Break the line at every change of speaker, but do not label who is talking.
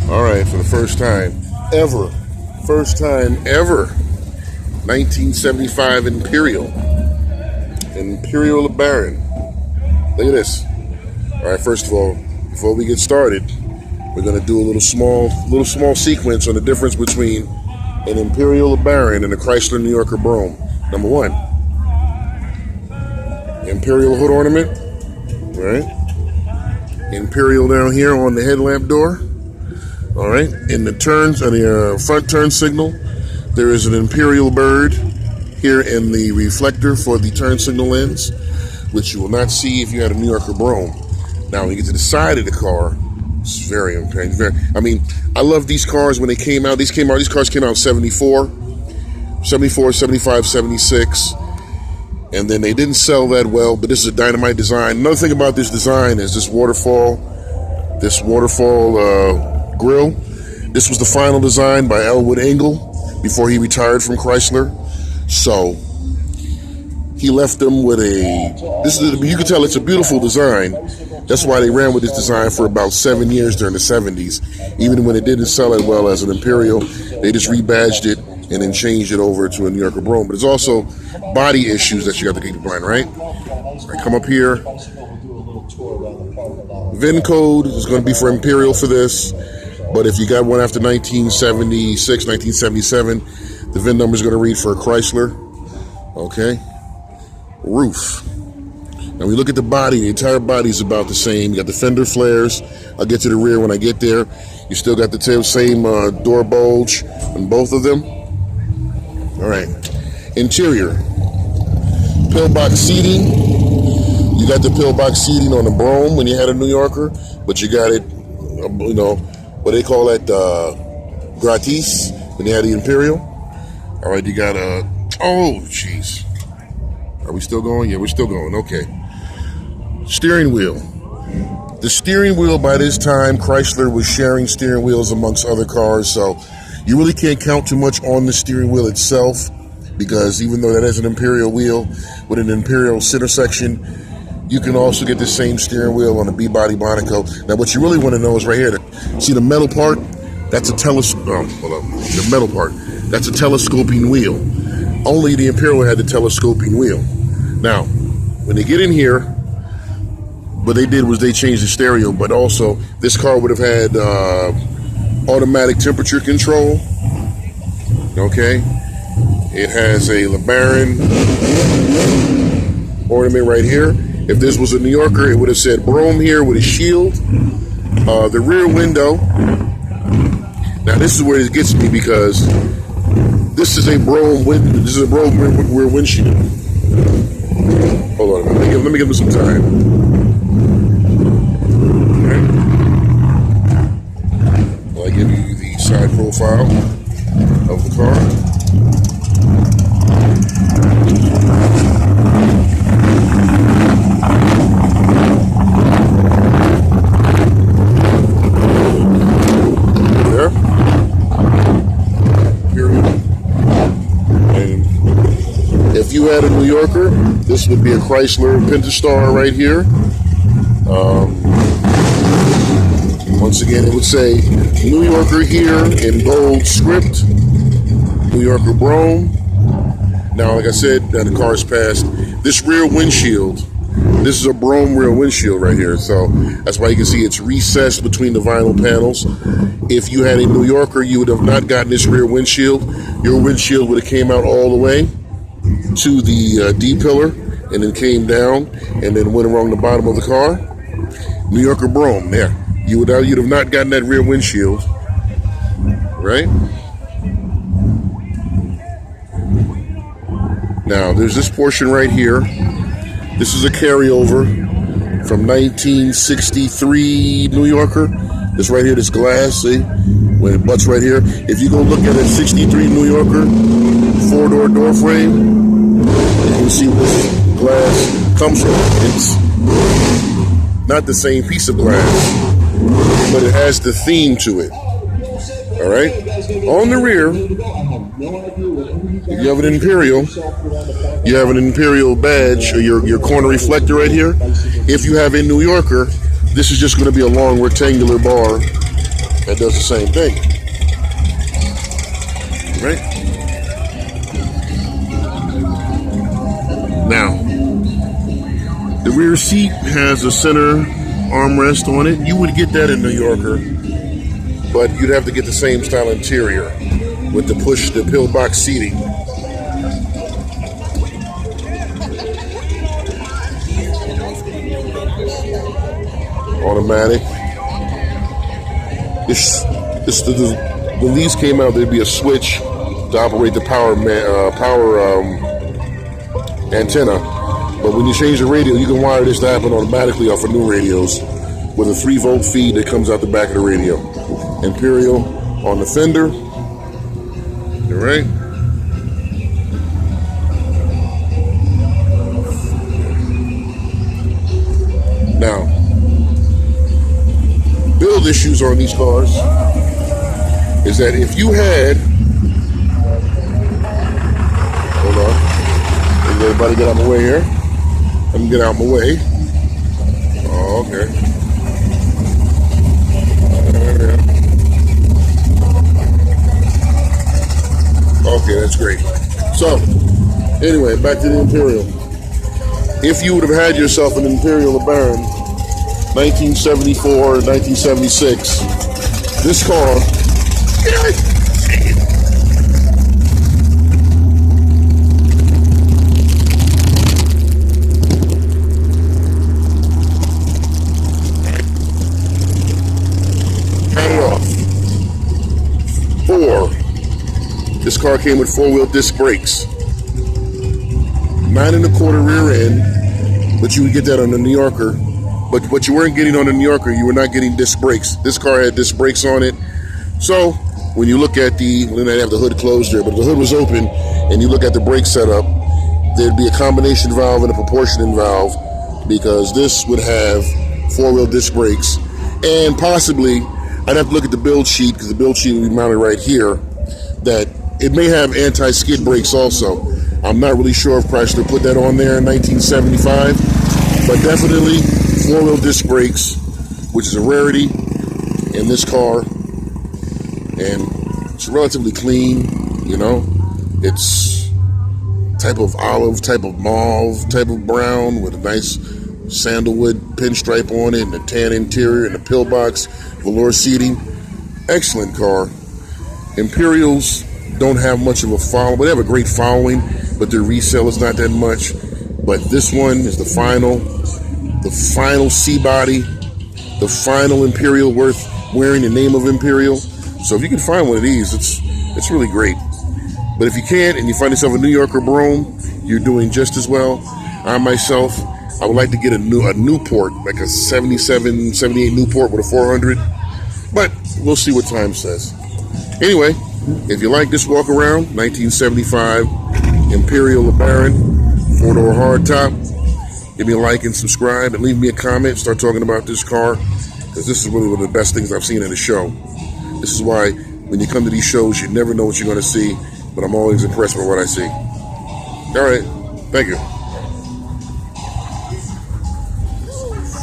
All right, for the first time ever, 1975 Imperial LeBaron. Look at this. All right, first of all, before we get started, we're gonna do a little small sequence on the difference between an Imperial LeBaron and a Chrysler New Yorker Brougham. Number one, Imperial hood ornament, right? Imperial down here on the headlamp door. All right, in the turns, on the front turn signal, there is an Imperial bird here in the reflector for the turn signal lens, which you will not see if you had a New Yorker Brougham. Now, when you get to the side of the car, it's very important. I mean, I love these cars when they came out. These cars came out in 74, 75, 76. And then they didn't sell that well, but this is a dynamite design. Another thing about this design is this waterfall grill. This was the final design by Elwood Engel before he retired from Chrysler. So he left them with you can tell it's a beautiful design. That's why they ran with this design for about 7 years during the 70s. Even when it didn't sell it well as an Imperial, they just rebadged it and then changed it over to a New Yorker Brougham. But there's also body issues that you have to keep in mind, right? I come up here. VIN code is going to be for Imperial for this. But if you got one after 1976, 1977, the VIN number is going to read for a Chrysler. Okay. Roof. Now we look at the body. The entire body is about the same. You got the fender flares. I'll get to the rear when I get there. You still got the same door bulge on both of them. All right. Interior. Pillbox seating. You got the pillbox seating on the Brougham when you had a New Yorker, but you got it, what they call that, gratis when you had the Imperial. All right, you got oh, jeez. Are we still going? Yeah, we're still going. Okay. Steering wheel. The steering wheel, by this time, Chrysler was sharing steering wheels amongst other cars, so you really can't count too much on the steering wheel itself, because even though that is an Imperial wheel with an Imperial center section, you can also get the same steering wheel on the B-body Monaco. Now, what you really want to know is right here. See the metal part? That's a The metal part. That's a telescoping wheel. Only the Imperial had the telescoping wheel. Now, when they get in here, what they did was they changed the stereo, but also this car would have had automatic temperature control. Okay? It has a LeBaron ornament right here. If this was a New Yorker, it would have said Brougham here with a shield. The rear window. Now this is where it gets me, because this is a Brougham rear windshield. Hold on a minute. Let me give him some time. Okay. I'll give you the side profile of the car. If you had a New Yorker, this would be a Chrysler Pentastar right here. Once again, it would say New Yorker here in bold script. New Yorker Brougham. Now, like I said, the car's passed. This rear windshield, this is a Brougham rear windshield right here. So that's why you can see it's recessed between the vinyl panels. If you had a New Yorker, you would have not gotten this rear windshield. Your windshield would have came out all the way to the D-pillar and then came down and then went along the bottom of the car. New Yorker Brougham, there. You'd have not gotten that rear windshield, right? Now, there's this portion right here. This is a carryover from 1963 New Yorker. This right here, this glass, see? When it butts right here. If you go look at a 63 New Yorker, 4-door door frame, you can see where this glass comes from. It's not the same piece of glass, but it has the theme to it. All right? On the rear, if you have an Imperial, you have an Imperial badge, or your corner reflector right here. If you have a New Yorker, this is just going to be a long rectangular bar, and that does the same thing. Right? Now, the rear seat has a center armrest on it. You would get that in New Yorker, but you'd have to get the same style interior with the pillbox seating. Automatic. When these came out, there'd be a switch to operate the power antenna. But when you change the radio, you can wire this to happen automatically off of new radios with a 3-volt feed that comes out the back of the radio. Imperial on the fender. All right. Now, build issues on these cars is that if you had, hold on, everybody get out of my way here. Let me get out of my way. Oh, okay. Okay, that's great. So, anyway, back to the Imperial. If you would have had yourself an Imperial LeBaron, 1974, 1976, this car, this car came with 4-wheel disc brakes, 9.25 rear end, but you would get that on the New Yorker. But what you weren't getting on the New Yorker, you were not getting disc brakes. This car had disc brakes on it. So when you look at we didn't have the hood closed there, but if the hood was open and you look at the brake setup, there'd be a combination valve and a proportioning valve, because this would have 4-wheel disc brakes. And possibly, I'd have to look at the build sheet, because the build sheet would be mounted right here, that it may have anti-skid brakes also. I'm not really sure if Chrysler put that on there in 1975, but definitely 4-wheel disc brakes, which is a rarity in this car, and it's relatively clean. You know, it's type of olive, type of mauve, type of brown with a nice sandalwood pinstripe on it, and a tan interior, and a pillbox velour seating. Excellent car. Imperials don't have much of a following, but they have a great following, but their resale is not that much. But this one is the final C-body, the final Imperial worth wearing the name of Imperial. So if you can find one of these, it's really great. But if you can't, and you find yourself a New Yorker Brougham, you're doing just as well. I myself, I would like to get a Newport, like a 77, 78 Newport with a 400, but we'll see what time says. Anyway, if you like this walk around, 1975 Imperial LeBaron, 4-door hardtop, give me a like and subscribe, and leave me a comment. Start talking about this car, because this is really one of the best things I've seen in a show. This is why when you come to these shows, you never know what you're going to see, but I'm always impressed with what I see. All right, thank you.